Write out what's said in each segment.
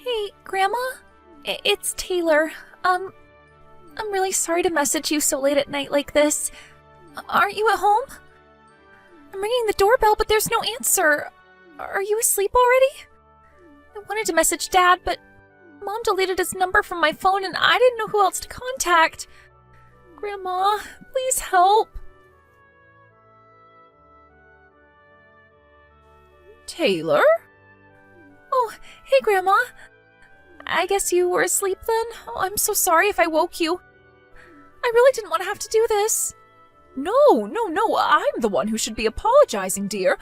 Hey, Grandma? It's Taylor. I'm really sorry to message you so late at night like this. Aren't you at home? I'm ringing the doorbell, but there's no answer. Are you asleep already? I wanted to message Dad, but Mom deleted his number from my phone and I didn't know who else to contact. Grandma, please help. Taylor? Oh, hey, Grandma. I guess you were asleep then? Oh, I'm so sorry if I woke you. I really didn't want to have to do this. No, I'm the one who should be apologizing, dear.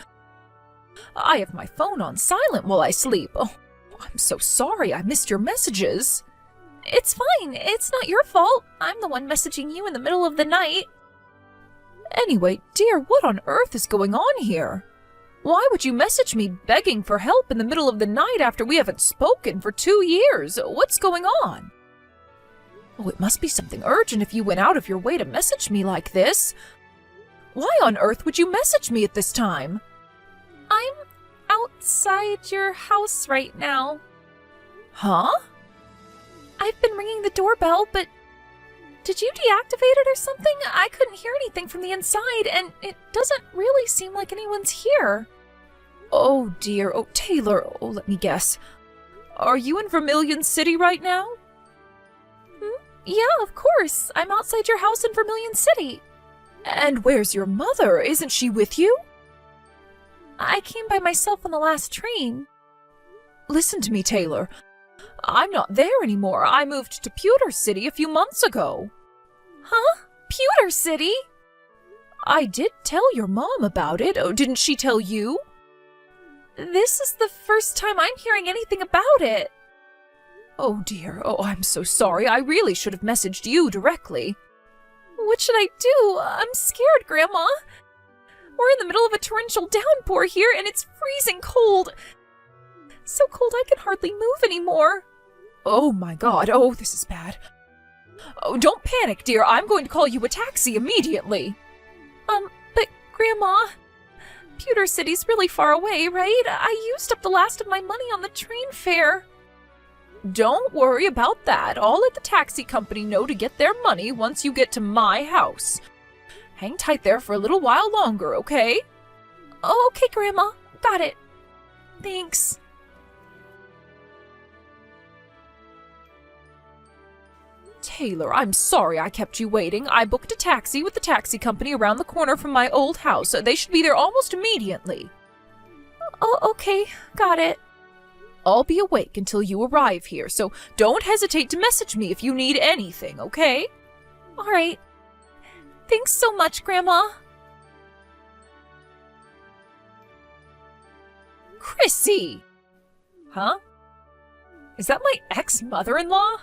I have my phone on silent while I sleep. Oh, I'm so sorry I missed your messages. It's fine. It's not your fault. I'm the one messaging you in the middle of the night. Anyway, dear, what on earth is going on here? Why would you message me begging for help in the middle of the night after we haven't spoken for 2 years? What's going on? Oh, it must be something urgent if you went out of your way to message me like this. Why on earth would you message me at this time? I'm outside your house right now. Huh? I've been ringing the doorbell, but did you deactivate it or something? I couldn't hear anything from the inside, and it doesn't really seem like anyone's here. Oh dear, oh Taylor, oh let me guess. Are you in Vermilion City right now? Yeah, of course. I'm outside your house in Vermilion City. And where's your mother? Isn't she with you? I came by myself on the last train. Listen to me, Taylor. I'm not there anymore. I moved to Pewter City a few months ago. Huh? Pewter City? I did tell your mom about it. Oh, didn't she tell you? This is the first time I'm hearing anything about it. Oh dear, oh I'm so sorry. I really should have messaged you directly. What should I do? I'm scared, Grandma. We're in the middle of a torrential downpour here and it's freezing cold. So cold I can hardly move anymore. Oh my God, oh this is bad. Oh, don't panic, dear. I'm going to call you a taxi immediately. But Grandma, Pewter City's really far away, right? I used up the last of my money on the train fare. Don't worry about that. I'll let the taxi company know to get their money once you get to my house. Hang tight there for a little while longer, okay? Oh, okay, Grandma. Got it. Thanks. Taylor, I'm sorry I kept you waiting. I booked a taxi with the taxi company around the corner from my old house. They should be there almost immediately. Oh, okay. Got it. I'll be awake until you arrive here, so don't hesitate to message me if you need anything, okay? All right. Thanks so much, Grandma. Chrissy! Huh? Is that my ex-mother-in-law?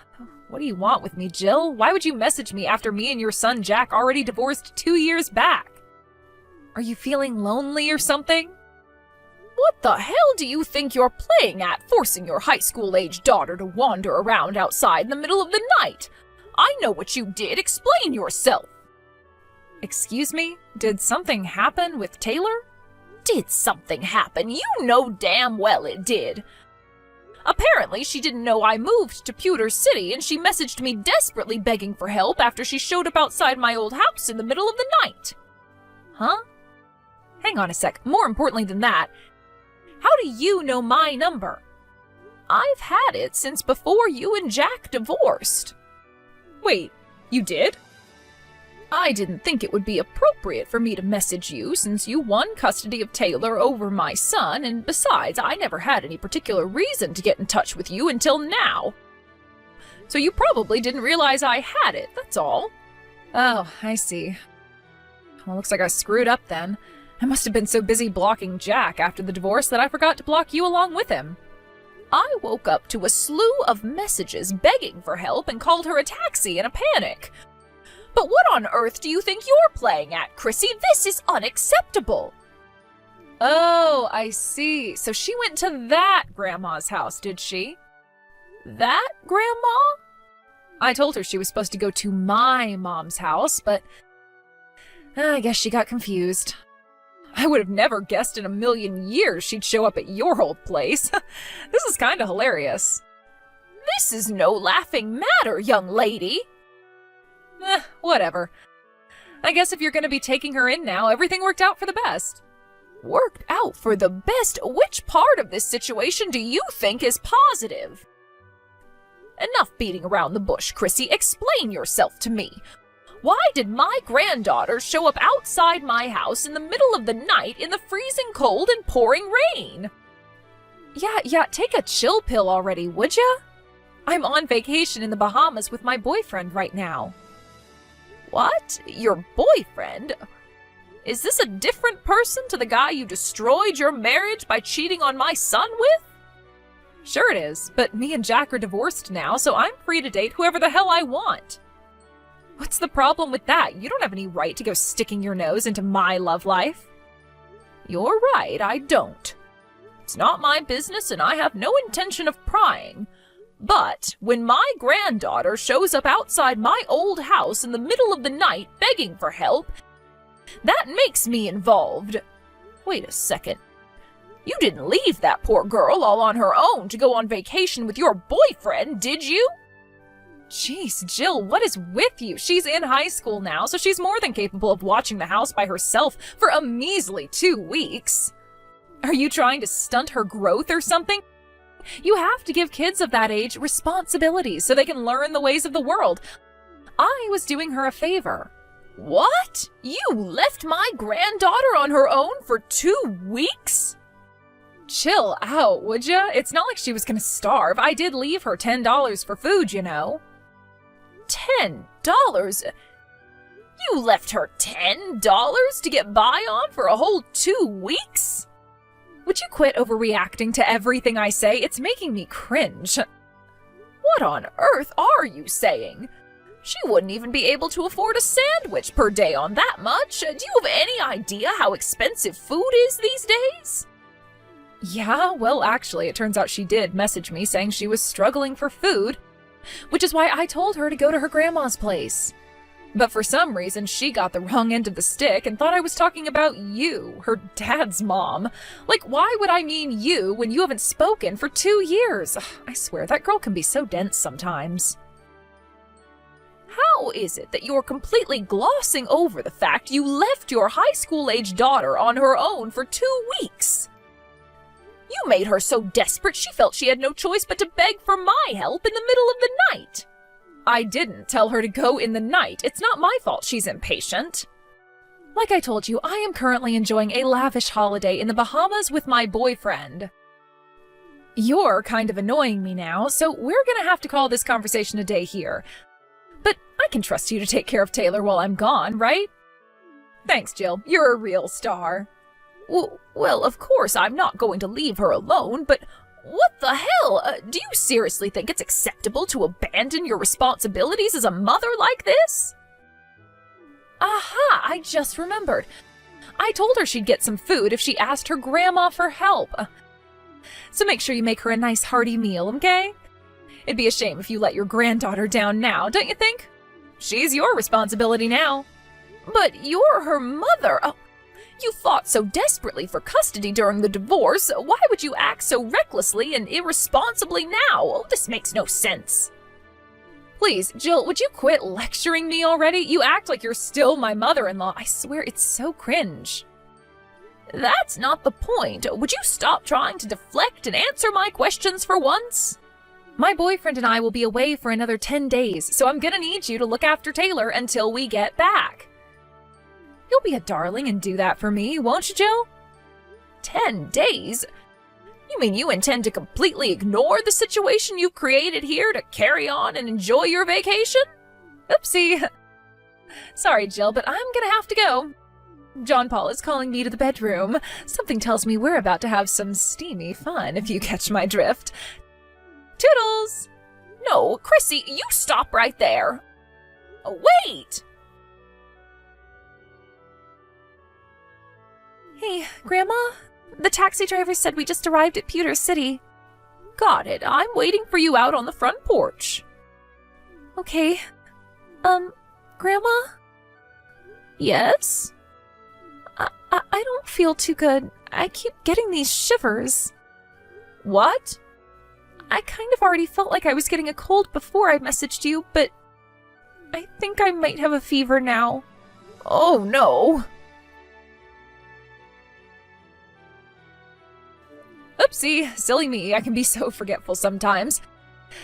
What do you want with me, Jill? Why would you message me after me and your son Jack already divorced 2 years back? Are you feeling lonely or something? What the hell do you think you're playing at, forcing your high school-age daughter to wander around outside in the middle of the night? I know what you did. Explain yourself. Excuse me? Did something happen with Taylor? Did something happen? You know damn well it did. Apparently, she didn't know I moved to Pewter City, and she messaged me desperately begging for help after she showed up outside my old house in the middle of the night. Huh? Hang on a sec. More importantly than that, how do you know my number? I've had it since before you and Jack divorced. Wait, you did? I didn't think it would be appropriate for me to message you since you won custody of Taylor over my son, and besides, I never had any particular reason to get in touch with you until now. So you probably didn't realize I had it, that's all. Oh, I see. Well, looks like I screwed up then. I must have been so busy blocking Jack after the divorce that I forgot to block you along with him. I woke up to a slew of messages begging for help and called her a taxi in a panic. But what on earth do you think you're playing at, Chrissy? This is unacceptable. Oh, I see. So she went to that grandma's house, did she? That grandma? I told her she was supposed to go to my mom's house, but I guess she got confused. I would have never guessed in a million years she'd show up at your old place. This is kind of hilarious. This is no laughing matter, young lady. Whatever. I guess if you're going to be taking her in now, everything worked out for the best. Worked out for the best? Which part of this situation do you think is positive? Enough beating around the bush, Chrissy. Explain yourself to me. Why did my granddaughter show up outside my house in the middle of the night in the freezing cold and pouring rain? Yeah, take a chill pill already, would ya? I'm on vacation in the Bahamas with my boyfriend right now. What? Your boyfriend? Is this a different person to the guy you destroyed your marriage by cheating on my son with? Sure it is, but me and Jack are divorced now, so I'm free to date whoever the hell I want. What's the problem with that? You don't have any right to go sticking your nose into my love life. You're right, I don't. It's not my business and I have no intention of prying. But when my granddaughter shows up outside my old house in the middle of the night begging for help, that makes me involved. Wait a second. You didn't leave that poor girl all on her own to go on vacation with your boyfriend, did you? Jeez, Jill, what is with you? She's in high school now, so she's more than capable of watching the house by herself for a measly 2 weeks. Are you trying to stunt her growth or something? You have to give kids of that age responsibilities so they can learn the ways of the world. I was doing her a favor. What? You left my granddaughter on her own for 2 weeks? Chill out, would ya? It's not like she was gonna starve. I did leave her $10 for food, you know. $10? You left her $10 to get by on for a whole 2 weeks? Would you quit overreacting to everything I say? It's making me cringe. What on earth are you saying? She wouldn't even be able to afford a sandwich per day on that much. Do you have any idea how expensive food is these days? Yeah, well, actually, it turns out she did message me saying she was struggling for food, which is why I told her to go to her grandma's place. But for some reason, she got the wrong end of the stick and thought I was talking about you, her dad's mom. Like, why would I mean you when you haven't spoken for 2 years? I swear, that girl can be so dense sometimes. How is it that you're completely glossing over the fact you left your high school-age daughter on her own for 2 weeks? You made her so desperate she felt she had no choice but to beg for my help in the middle of the night. I didn't tell her to go in the night. It's not my fault she's impatient. Like I told you, I am currently enjoying a lavish holiday in the Bahamas with my boyfriend. You're kind of annoying me now, so we're gonna have to call this conversation a day here. But I can trust you to take care of Taylor while I'm gone, right? Thanks, Jill. You're a real star. Well, of course I'm not going to leave her alone, but what the hell? Do you seriously think it's acceptable to abandon your responsibilities as a mother like this? Aha, I just remembered. I told her she'd get some food if she asked her grandma for help. So make sure you make her a nice hearty meal, okay? It'd be a shame if you let your granddaughter down now, don't you think? She's your responsibility now. But you're her mother. You fought so desperately for custody during the divorce. Why would you act so recklessly and irresponsibly now? This makes no sense. Please, Jill, would you quit lecturing me already? You act like you're still my mother-in-law. I swear it's so cringe. That's not the point. Would you stop trying to deflect and answer my questions for once? My boyfriend and I will be away for another 10 days, so I'm gonna need you to look after Taylor until we get back. You'll be a darling and do that for me, won't you, Jill? 10 days? You mean you intend to completely ignore the situation you've created here to carry on and enjoy your vacation? Oopsie. Sorry, Jill, but I'm gonna have to go. John Paul is calling me to the bedroom. Something tells me we're about to have some steamy fun, if you catch my drift. Toodles! No, Chrissy, you stop right there. Wait! Hey, Grandma? The taxi driver said we just arrived at Pewter City. Got it. I'm waiting for you out on the front porch. Okay. Grandma? Yes? I don't feel too good. I keep getting these shivers. What? I kind of already felt like I was getting a cold before I messaged you, but I think I might have a fever now. Oh no. Oopsie, silly me, I can be so forgetful sometimes.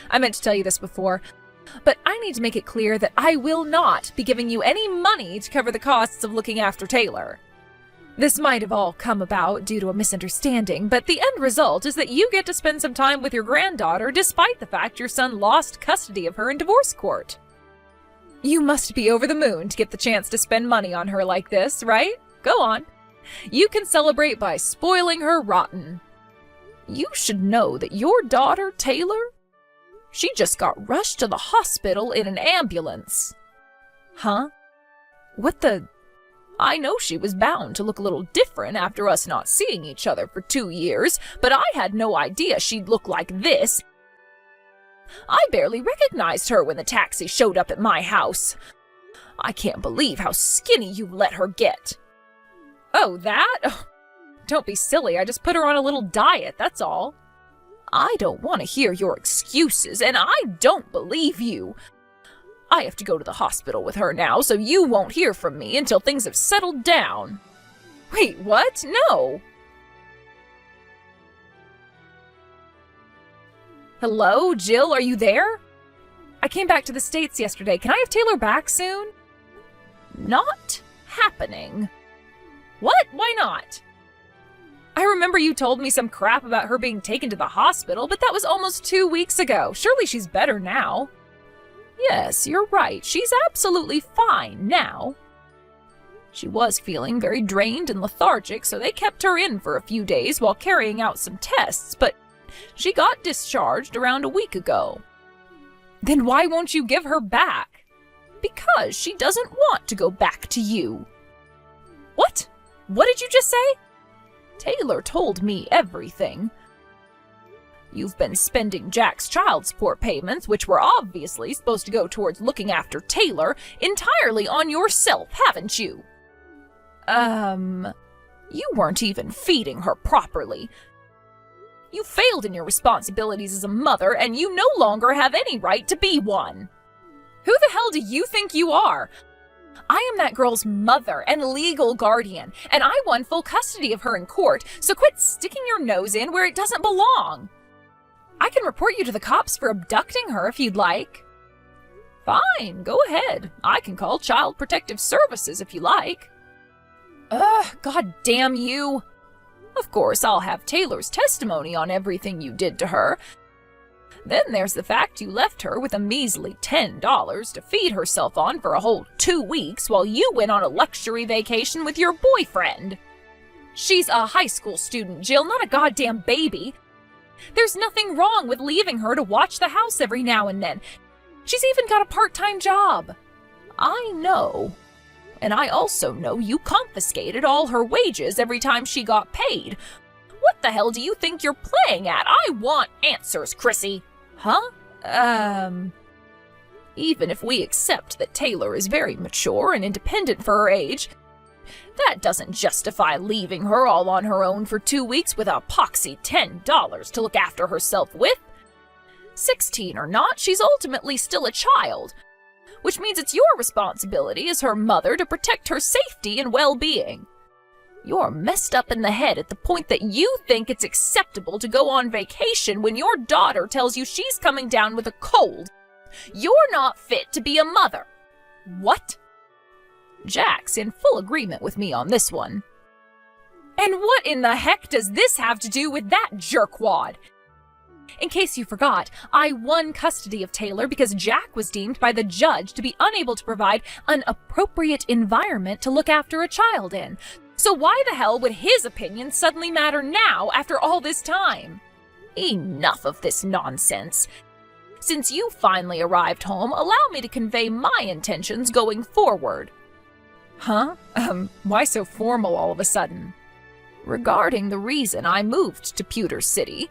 I meant to tell you this before, but I need to make it clear that I will not be giving you any money to cover the costs of looking after Taylor. This might have all come about due to a misunderstanding, but the end result is that you get to spend some time with your granddaughter despite the fact your son lost custody of her in divorce court. You must be over the moon to get the chance to spend money on her like this, right? Go on. You can celebrate by spoiling her rotten. You should know that your daughter, Taylor, she just got rushed to the hospital in an ambulance. Huh? What the... I know she was bound to look a little different after us not seeing each other for 2 years, but I had no idea she'd look like this. I barely recognized her when the taxi showed up at my house. I can't believe how skinny you let her get. Oh, that? Oh, don't be silly, I just put her on a little diet, that's all. I don't want to hear your excuses, and I don't believe you. I have to go to the hospital with her now, so you won't hear from me until things have settled down. Wait, what? No. Hello, Jill, are you there? I came back to the States yesterday. Can I have Taylor back soon? Not happening. What? Why not? I remember you told me some crap about her being taken to the hospital, but that was almost 2 weeks ago. Surely she's better now. Yes, you're right. She's absolutely fine now. She was feeling very drained and lethargic, so they kept her in for a few days while carrying out some tests, but she got discharged around a week ago. Then why won't you give her back? Because she doesn't want to go back to you. What? What did you just say? Taylor told me everything. You've been spending Jack's child support payments, which were obviously supposed to go towards looking after Taylor, entirely on yourself, haven't you? You weren't even feeding her properly. You failed in your responsibilities as a mother, and you no longer have any right to be one. Who the hell do you think you are? I am that girl's mother and legal guardian, and I won full custody of her in court, so quit sticking your nose in where it doesn't belong. I can report you to the cops for abducting her if you'd like. Fine, go ahead. I can call Child Protective Services if you like. God damn you. Of course, I'll have Taylor's testimony on everything you did to her. Then there's the fact you left her with a measly $10 to feed herself on for a whole 2 weeks while you went on a luxury vacation with your boyfriend. She's a high school student, Jill, not a goddamn baby. There's nothing wrong with leaving her to watch the house every now and then. She's even got a part-time job. I know. And I also know you confiscated all her wages every time she got paid. What the hell do you think you're playing at? I want answers, Chrissy. Huh? Even if we accept that Taylor is very mature and independent for her age, that doesn't justify leaving her all on her own for 2 weeks with a poxy $10 to look after herself with. 16 or not, she's ultimately still a child, which means it's your responsibility as her mother to protect her safety and well-being. You're messed up in the head at the point that you think it's acceptable to go on vacation when your daughter tells you she's coming down with a cold. You're not fit to be a mother. What? Jack's in full agreement with me on this one. And what in the heck does this have to do with that jerkwad? In case you forgot, I won custody of Taylor because Jack was deemed by the judge to be unable to provide an appropriate environment to look after a child in. So why the hell would his opinion suddenly matter now after all this time? Enough of this nonsense. Since you finally arrived home, allow me to convey my intentions going forward. Huh? Why so formal all of a sudden? Regarding the reason I moved to Pewter City,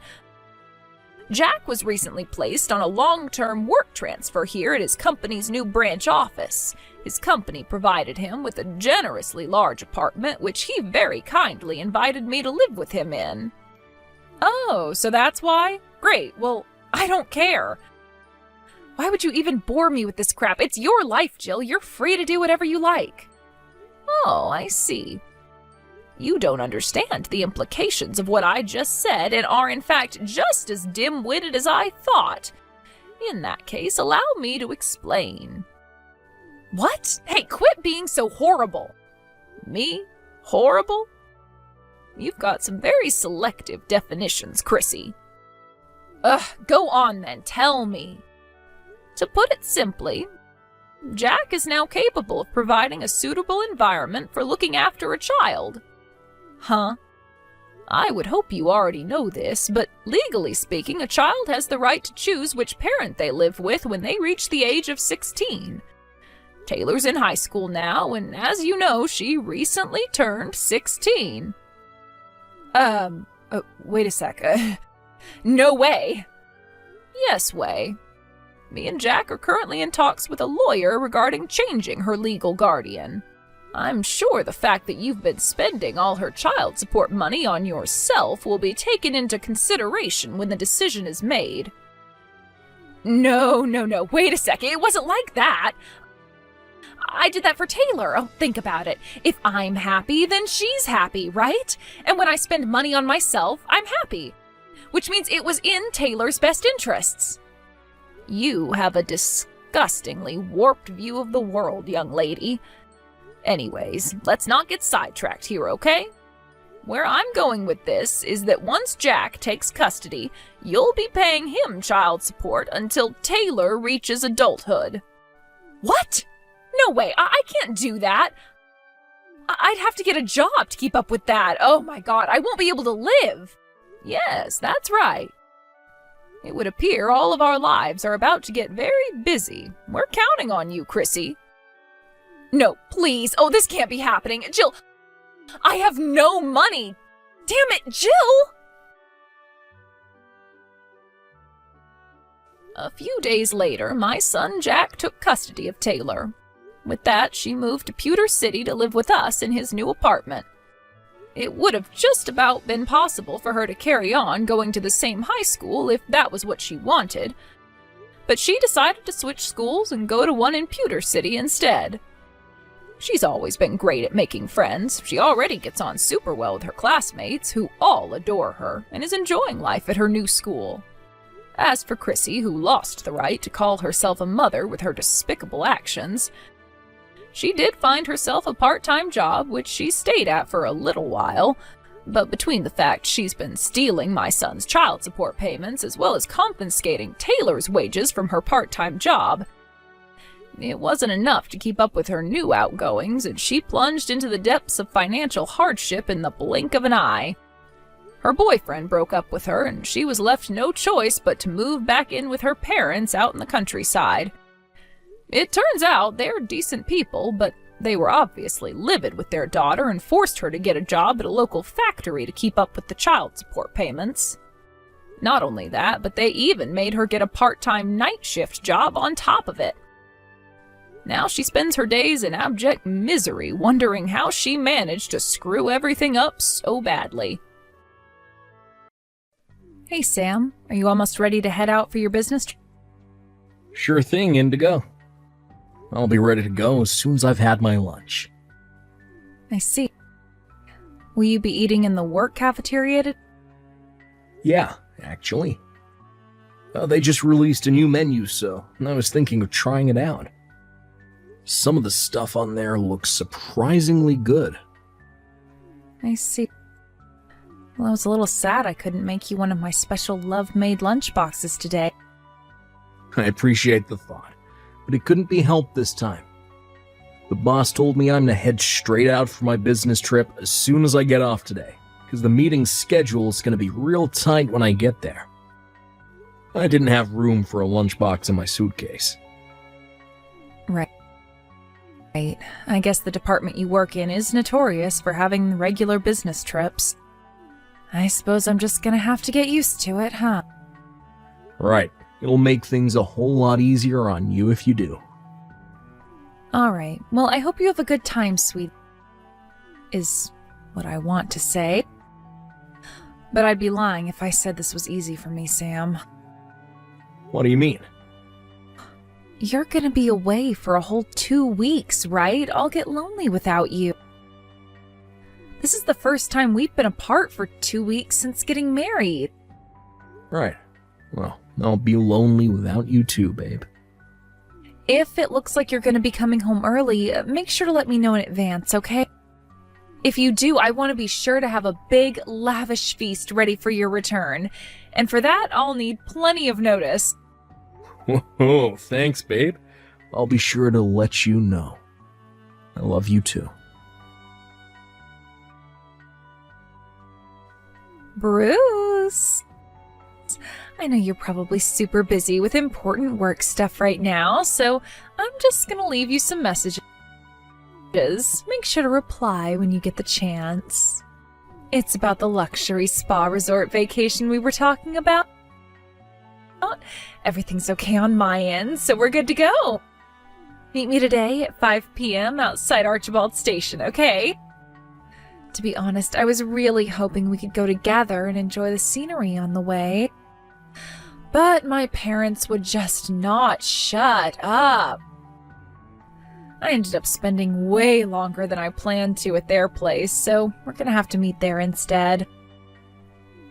Jack was recently placed on a long-term work transfer here at his company's new branch office. His company provided him with a generously large apartment, which he very kindly invited me to live with him in. Oh, so that's why? Great, well, I don't care. Why would you even bore me with this crap? It's your life, Jill. You're free to do whatever you like. Oh, I see. You don't understand the implications of what I just said and are in fact just as dim-witted as I thought. In that case, allow me to explain. What? Hey, quit being so horrible. Me? Horrible? You've got some very selective definitions, Chrissy. Ugh, go on then, tell me. To put it simply, Jack is now capable of providing a suitable environment for looking after a child. Huh? I would hope you already know this, but legally speaking, a child has the right to choose which parent they live with when they reach the age of 16. Taylor's in high school now, and as you know, she recently turned 16. Wait a sec. No way. Yes way. Me and Jack are currently in talks with a lawyer regarding changing her legal guardian. I'm sure the fact that you've been spending all her child support money on yourself will be taken into consideration when the decision is made. No. Wait a second. It wasn't like that. I did that for Taylor. Oh, think about it. If I'm happy, then she's happy, right? And when I spend money on myself, I'm happy. Which means it was in Taylor's best interests. You have a disgustingly warped view of the world, young lady. Anyways, let's not get sidetracked here, okay? Where I'm going with this is that once Jack takes custody, you'll be paying him child support until Taylor reaches adulthood. What? No way, I can't do that. I'd have to get a job to keep up with that. Oh my God, I won't be able to live. Yes, that's right. It would appear all of our lives are about to get very busy. We're counting on you, Chrissy. No, please. Oh, this can't be happening. Jill, I have no money. Damn it, Jill! A few days later, my son Jack took custody of Taylor. With that, she moved to Pewter City to live with us in his new apartment. It would have just about been possible for her to carry on going to the same high school if that was what she wanted, but she decided to switch schools and go to one in Pewter City instead. She's always been great at making friends. She already gets on super well with her classmates, who all adore her, and is enjoying life at her new school. As for Chrissy, who lost the right to call herself a mother with her despicable actions, she did find herself a part-time job, which she stayed at for a little while, but between the fact she's been stealing my son's child support payments as well as confiscating Taylor's wages from her part-time job, it wasn't enough to keep up with her new outgoings, and she plunged into the depths of financial hardship in the blink of an eye. Her boyfriend broke up with her, and she was left no choice but to move back in with her parents out in the countryside. It turns out they're decent people, but they were obviously livid with their daughter and forced her to get a job at a local factory to keep up with the child support payments. Not only that, but they even made her get a part-time night shift job on top of it. Now she spends her days in abject misery, wondering how she managed to screw everything up so badly. Hey, Sam, are you almost ready to head out for your business trip? Sure thing, Indigo. I'll be ready to go as soon as I've had my lunch. I see. Will you be eating in the work cafeteria? Yeah, actually. They just released a new menu, so I was thinking of trying it out. Some of the stuff on there looks surprisingly good. I see. Well, I was a little sad I couldn't make you one of my special love-made lunchboxes today. I appreciate the thought, but it couldn't be helped this time. The boss told me I'm to head straight out for my business trip as soon as I get off today, because the meeting's schedule is going to be real tight when I get there. I didn't have room for a lunchbox in my suitcase. Right. I guess the department you work in is notorious for having regular business trips. I suppose I'm just gonna have to get used to it, huh? Right. It'll make things a whole lot easier on you if you do. Alright, well, I hope you have a good time, sweet. Is what I want to say. But I'd be lying if I said this was easy for me, Sam. What do you mean? You're gonna be away for a whole 2 weeks, right? I'll get lonely without you. This is the first time we've been apart for 2 weeks since getting married. Right. Well, I'll be lonely without you too, babe. If it looks like you're gonna be coming home early, make sure to let me know in advance, okay? If you do, I want to be sure to have a big, lavish feast ready for your return. And for that, I'll need plenty of notice. Whoa, thanks, babe. I'll be sure to let you know. I love you too. Bruce! I know you're probably super busy with important work stuff right now, so I'm just gonna leave you some messages. Make sure to reply when you get the chance. It's about the luxury spa resort vacation we were talking about. Everything's okay on my end, so we're good to go. Meet me today at 5 p.m. outside Archibald Station, okay? To be honest, I was really hoping we could go together and enjoy the scenery on the way. But my parents would just not shut up. I ended up spending way longer than I planned to at their place, so we're gonna have to meet there instead.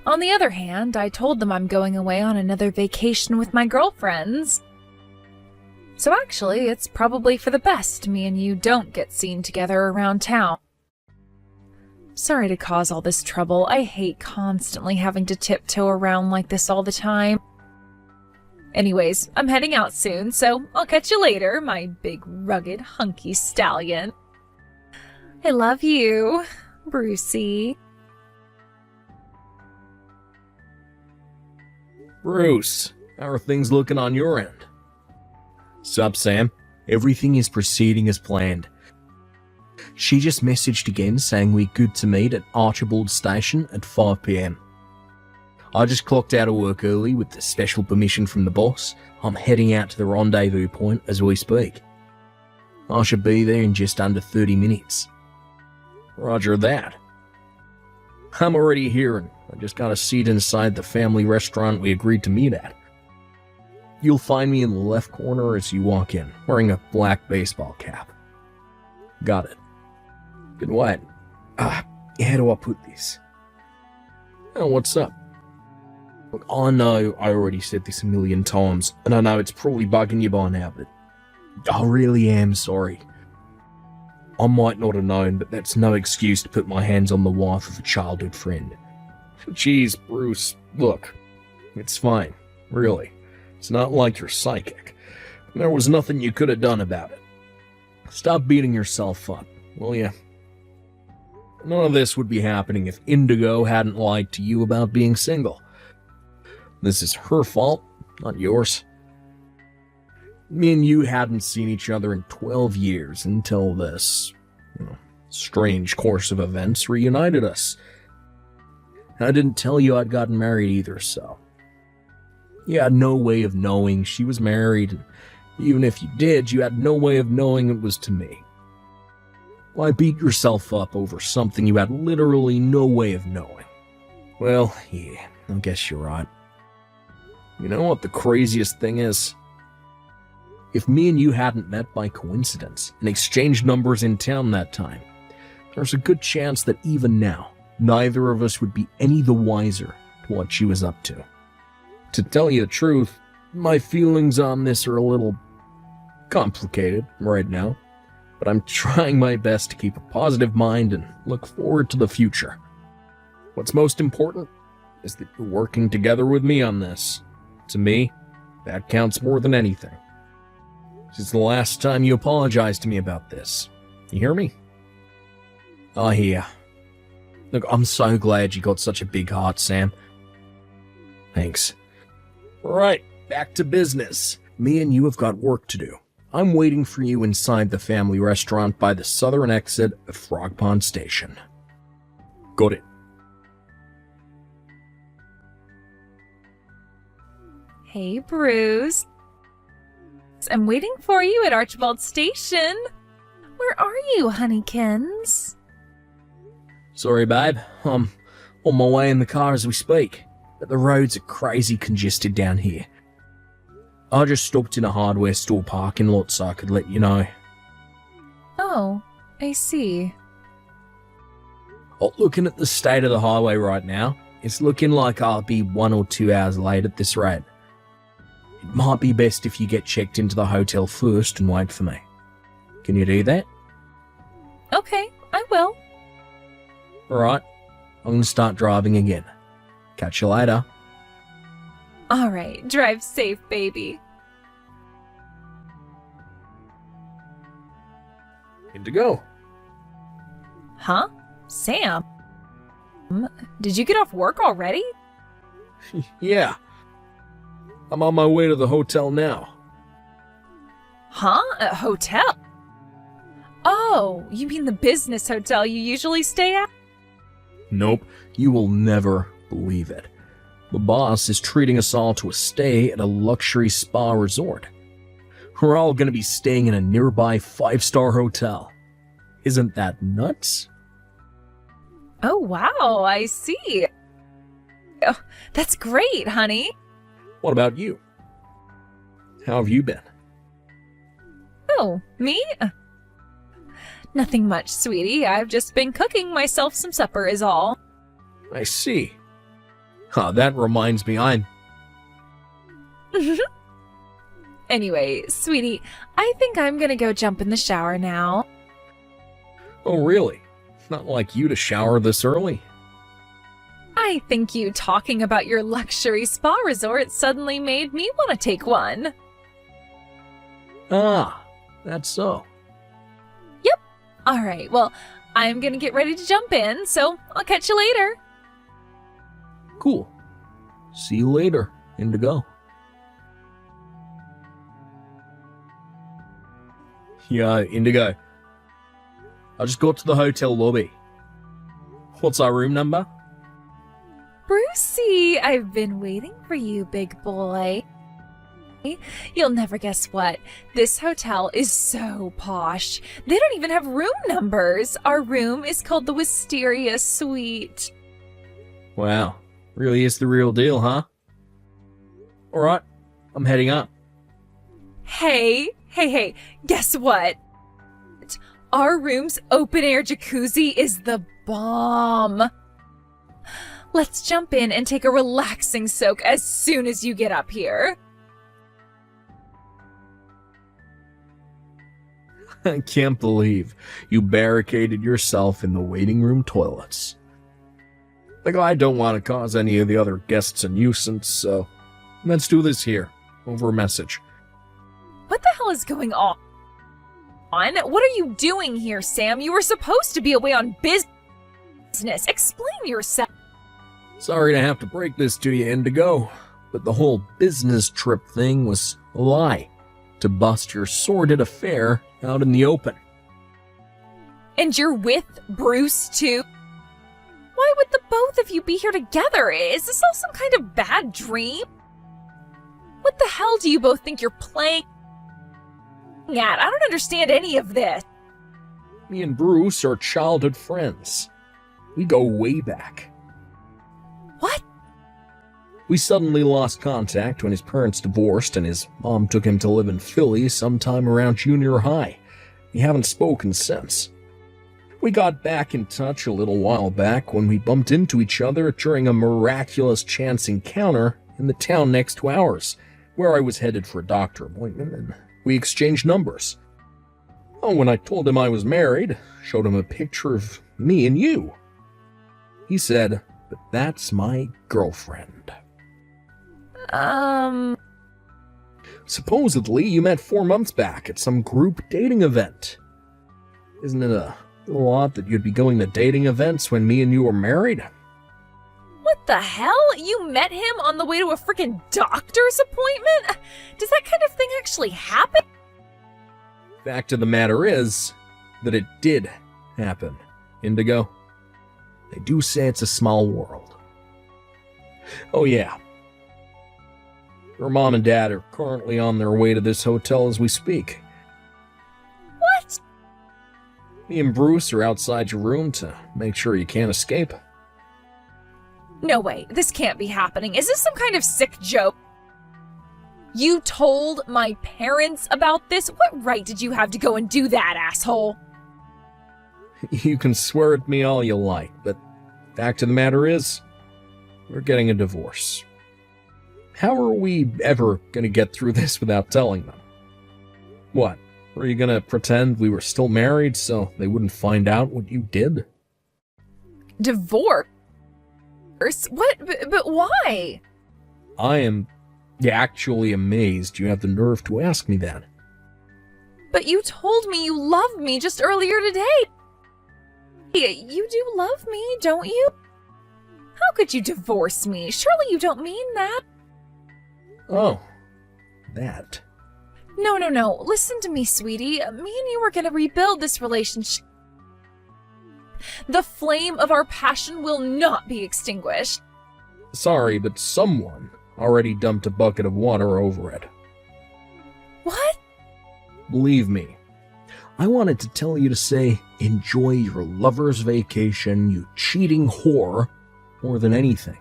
On the other hand, I told them I'm going away on another vacation with my girlfriends. So actually, it's probably for the best me and you don't get seen together around town. Sorry to cause all this trouble. I hate constantly having to tiptoe around like this all the time. Anyways, I'm heading out soon, so I'll catch you later, my big, rugged, hunky stallion. I love you, Brucey. Bruce, how are things looking on your end? Sup, Sam? Everything is proceeding as planned. She just messaged again saying we're good to meet at Archibald Station at 5 p.m. I just clocked out of work early with the special permission from the boss. I'm heading out to the rendezvous point as we speak. I should be there in just under 30 minutes. Roger that. I'm already here and I just got a seat inside the family restaurant we agreed to meet at. You'll find me in the left corner as you walk in, wearing a black baseball cap. Got it. Good what? How do I put this? Oh, what's up? Look, I know I already said this a million times, and I know it's probably bugging you by now, but I really am sorry. I might not have known, but that's no excuse to put my hands on the wife of a childhood friend. Jeez, Bruce, look, it's fine, really. It's not like you're psychic. There was nothing you could have done about it. Stop beating yourself up, will you? None of this would be happening if Indigo hadn't lied to you about being single. This is her fault, not yours. Me and you hadn't seen each other in 12 years until this strange course of events reunited us. I didn't tell you I'd gotten married either, so you had no way of knowing she was married, and even if you did, you had no way of knowing it was to me. Why beat yourself up over something you had literally no way of knowing? Well, yeah, I guess you're right. You know what the craziest thing is? If me and you hadn't met by coincidence and exchanged numbers in town that time, there's a good chance that even now, neither of us would be any the wiser to what she was up to. To tell you the truth, my feelings on this are a little complicated right now, but I'm trying my best to keep a positive mind and look forward to the future. What's most important is that you're working together with me on this. To me, that counts more than anything. Since the last time you apologized to me about this. You hear me? Oh, yeah. Look, I'm so glad you got such a big heart, Sam. Thanks. Right, back to business. Me and you have got work to do. I'm waiting for you inside the family restaurant by the southern exit of Frog Pond Station. Got it. Hey, Bruce. I'm waiting for you at Archibald Station. Where are you, honeykins? Sorry, babe. I'm on my way in the car as we speak, but the roads are crazy congested down here. I just stopped in a hardware store parking lot so I could let you know. Oh, I see. Oh, looking at the state of the highway right now, it's looking like I'll be 1 or 2 hours late at this rate. It might be best if you get checked into the hotel first and wait for me. Can you do that? Okay, I will. Alright, I'm gonna start driving again. Catch you later. Alright, drive safe, baby. Indigo. Huh? Sam? Did you get off work already? Yeah. I'm on my way to the hotel now. Huh? A hotel? Oh, you mean the business hotel you usually stay at? Nope, you will never believe it. The boss is treating us all to a stay at a luxury spa resort. We're all gonna be staying in a nearby 5-star hotel. Isn't that nuts? Oh, wow, I see. Oh, that's great, honey. What about you? How have you been? Oh, me? Nothing much, sweetie. I've just been cooking myself some supper is all. I see. That reminds me, Anyway, sweetie, I think I'm gonna go jump in the shower now. Oh, really? Not like you to shower this early. I think you talking about your luxury spa resort suddenly made me want to take one. Ah, that's so. Alright, well, I'm gonna get ready to jump in, so I'll catch you later. Cool. See you later, Indigo. Yeah, Indigo. I just got to the hotel lobby. What's our room number? Brucey, I've been waiting for you, big boy. You'll never guess what. This hotel is so posh. They don't even have room numbers. Our room is called the Wisteria Suite. Wow, really is the real deal, huh? Alright, I'm heading up. Hey, guess what? Our room's open-air jacuzzi is the bomb. Let's jump in and take a relaxing soak as soon as you get up here. I can't believe you barricaded yourself in the waiting room toilets. Like, I don't want to cause any of the other guests a nuisance, so let's do this here, over a message. What the hell is going on? What are you doing here, Sam? You were supposed to be away on business. Explain yourself. Sorry to have to break this to you, Indigo, but the whole business trip thing was a lie to bust your sordid affair out in the open. And you're with Bruce, too? Why would the both of you be here together? Is this all some kind of bad dream? What the hell do you both think you're playing at? I don't understand any of this. Me and Bruce are childhood friends. We go way back. What? We suddenly lost contact when his parents divorced and his mom took him to live in Philly sometime around junior high. We haven't spoken since. We got back in touch a little while back when we bumped into each other during a miraculous chance encounter in the town next to ours, where I was headed for a doctor appointment, and we exchanged numbers. Oh, when I told him I was married, showed him a picture of me and you. He said, "But that's my girlfriend." Supposedly, you met 4 months back at some group dating event. Isn't it a little odd that you'd be going to dating events when me and you were married? What the hell? You met him on the way to a freaking doctor's appointment? Does that kind of thing actually happen? Fact of the matter is that it did happen, Indigo. They do say it's a small world. Oh yeah. Your mom and dad are currently on their way to this hotel as we speak. What? Me and Bruce are outside your room to make sure you can't escape. No way, this can't be happening. Is this some kind of sick joke? You told my parents about this? What right did you have to go and do that, asshole? You can swear at me all you like, but fact of the matter is, we're getting a divorce. How are we ever gonna get through this without telling them? What? Were you gonna pretend we were still married so they wouldn't find out what you did? Divorce? What? But why? I am actually amazed you have the nerve to ask me that. But you told me you loved me just earlier today. You do love me, don't you? How could you divorce me? Surely you don't mean that. Oh, that. No. Listen to me, sweetie. Me and you are going to rebuild this relationship. The flame of our passion will not be extinguished. Sorry, but someone already dumped a bucket of water over it. What? Believe me, I wanted to tell you to say, enjoy your lover's vacation, you cheating whore, more than anything.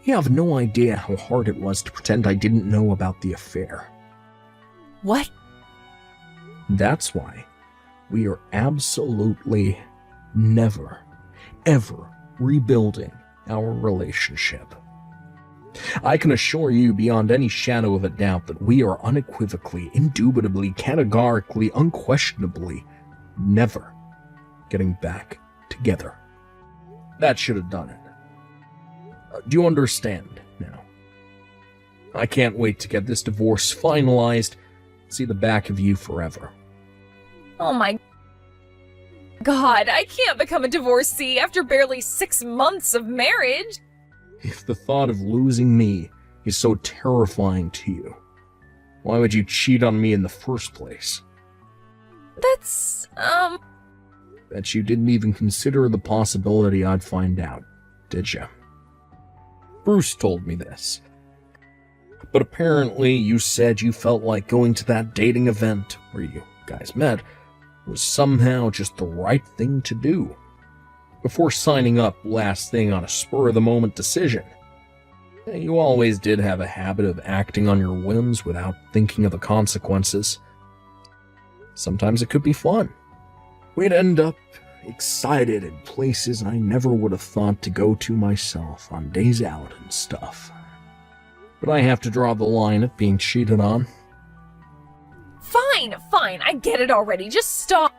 You have no idea how hard it was to pretend I didn't know about the affair. What? That's why we are absolutely never, ever rebuilding our relationship. I can assure you beyond any shadow of a doubt that we are unequivocally, indubitably, categorically, unquestionably never getting back together. That should have done it. Do you understand now? I can't wait to get this divorce finalized, see the back of you forever. Oh my God, I can't become a divorcee after barely 6 months of marriage. If the thought of losing me is so terrifying to you, why would you cheat on me in the first place? That's, Bet you didn't even consider the possibility I'd find out, did you? Bruce told me this. But apparently you said you felt like going to that dating event where you guys met was somehow just the right thing to do. Before signing up last thing on a spur-of-the-moment decision. You always did have a habit of acting on your whims without thinking of the consequences. Sometimes it could be fun. We'd end up excited in places I never would have thought to go to myself on days out and stuff. But I have to draw the line at being cheated on. Fine, I get it already. Just stop.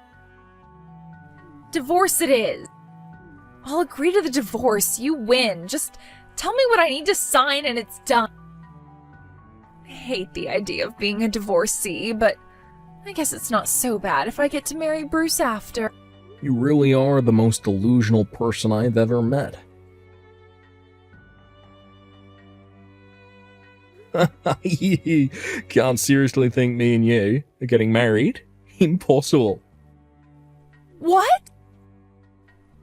Divorce it is. I'll agree to the divorce. You win. Just tell me what I need to sign and it's done. I hate the idea of being a divorcee, but I guess it's not so bad if I get to marry Bruce after. You really are the most delusional person I've ever met. Can't seriously think me and you are getting married? Impossible. What?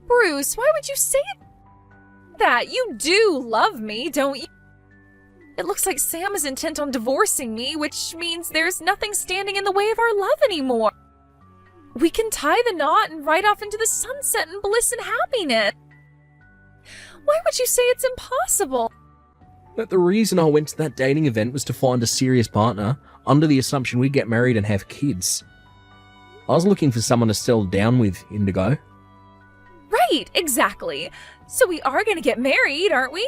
Bruce, why would you say that? You do love me, don't you? It looks like Sam is intent on divorcing me, which means there's nothing standing in the way of our love anymore. We can tie the knot and ride off into the sunset in bliss and happiness. Why would you say it's impossible? But the reason I went to that dating event was to find a serious partner, under the assumption we'd get married and have kids. I was looking for someone to settle down with, Indigo. Right, exactly. So we are going to get married, aren't we?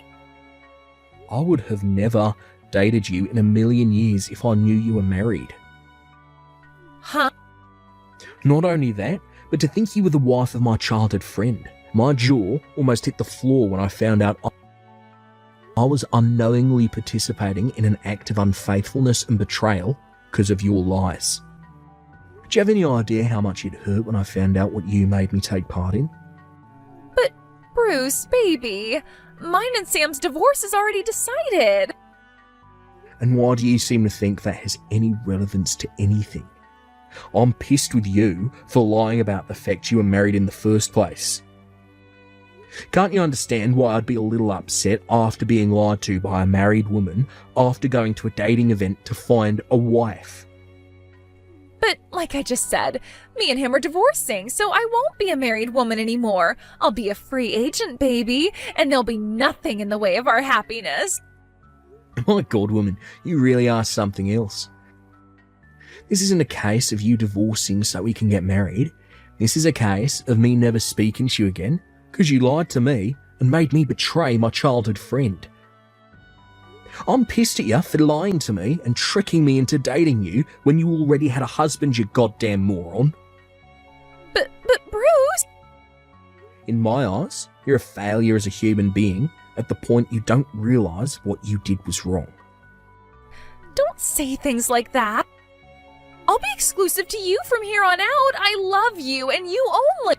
I would have never dated you in a million years if I knew you were married. Huh? Not only that, but to think you were the wife of my childhood friend. My jaw almost hit the floor when I found out I was unknowingly participating in an act of unfaithfulness and betrayal because of your lies. Do you have any idea how much it hurt when I found out what you made me take part in? But, Bruce, baby, mine and Sam's divorce is already decided. And why do you seem to think that has any relevance to anything? I'm pissed with you for lying about the fact you were married in the first place. Can't you understand why I'd be a little upset after being lied to by a married woman after going to a dating event to find a wife? But, like I just said, me and him are divorcing, so I won't be a married woman anymore. I'll be a free agent, baby, and there'll be nothing in the way of our happiness. My God, woman, you really are something else. This isn't a case of you divorcing so we can get married. This is a case of me never speaking to you again because you lied to me and made me betray my childhood friend. I'm pissed at you for lying to me and tricking me into dating you when you already had a husband, you goddamn moron. But Bruce... In my eyes, you're a failure as a human being at the point you don't realise what you did was wrong. Don't say things like that. I'll be exclusive to you from here on out. I love you and you only.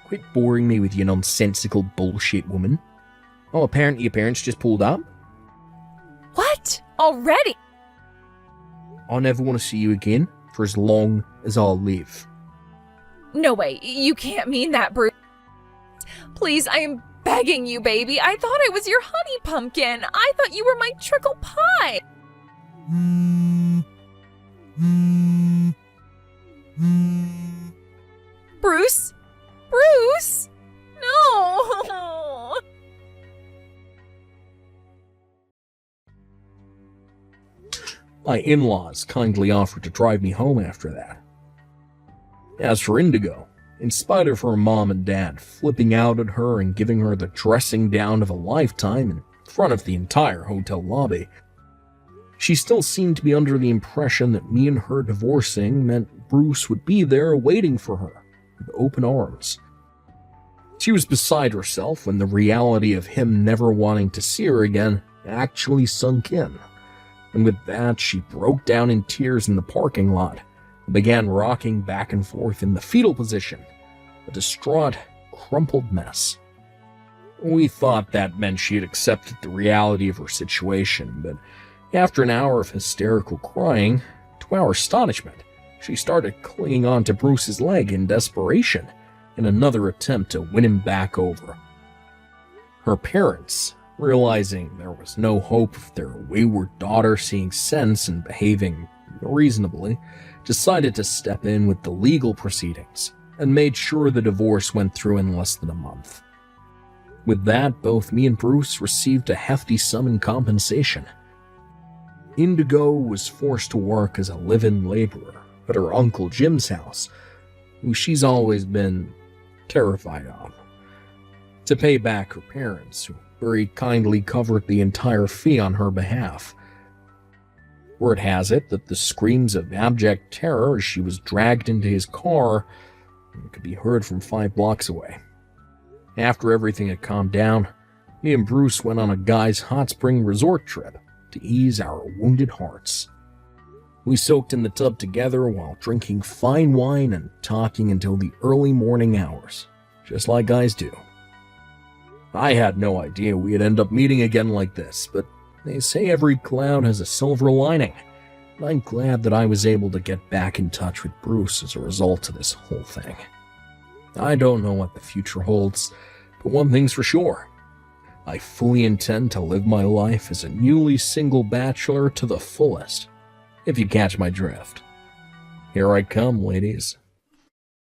Quit boring me with your nonsensical bullshit, woman. Oh, apparently your parents just pulled up? What? Already? I never want to see you again for as long as I'll live. No way. You can't mean that, Bruce. Please, I am begging you, baby. I thought I was your honey pumpkin. I thought you were my trickle pie. Bruce? Bruce? No! My in-laws kindly offered to drive me home after that. As for Indigo, in spite of her mom and dad flipping out at her and giving her the dressing down of a lifetime in front of the entire hotel lobby, she still seemed to be under the impression that me and her divorcing meant Bruce would be there waiting for her with open arms. She was beside herself when the reality of him never wanting to see her again actually sunk in. And with that, she broke down in tears in the parking lot and began rocking back and forth in the fetal position, a distraught, crumpled mess. We thought that meant she had accepted the reality of her situation, but after an hour of hysterical crying, to our astonishment, she started clinging onto Bruce's leg in desperation in another attempt to win him back over. Her parents, realizing there was no hope of their wayward daughter seeing sense and behaving reasonably, decided to step in with the legal proceedings and made sure the divorce went through in less than a month. With that, both me and Bruce received a hefty sum in compensation. Indigo was forced to work as a live-in laborer at her Uncle Jim's house, who she's always been terrified of, to pay back her parents, who very kindly covered the entire fee on her behalf. Word has it that the screams of abject terror as she was dragged into his car could be heard from 5 blocks away. After everything had calmed down, me and Bruce went on a guy's hot spring resort trip to ease our wounded hearts. We soaked in the tub together while drinking fine wine and talking until the early morning hours, just like guys do. I had no idea we'd end up meeting again like this, but they say every cloud has a silver lining, and I'm glad that I was able to get back in touch with Bruce as a result of this whole thing. I don't know what the future holds, but one thing's for sure. I fully intend to live my life as a newly single bachelor to the fullest, if you catch my drift. Here I come, ladies.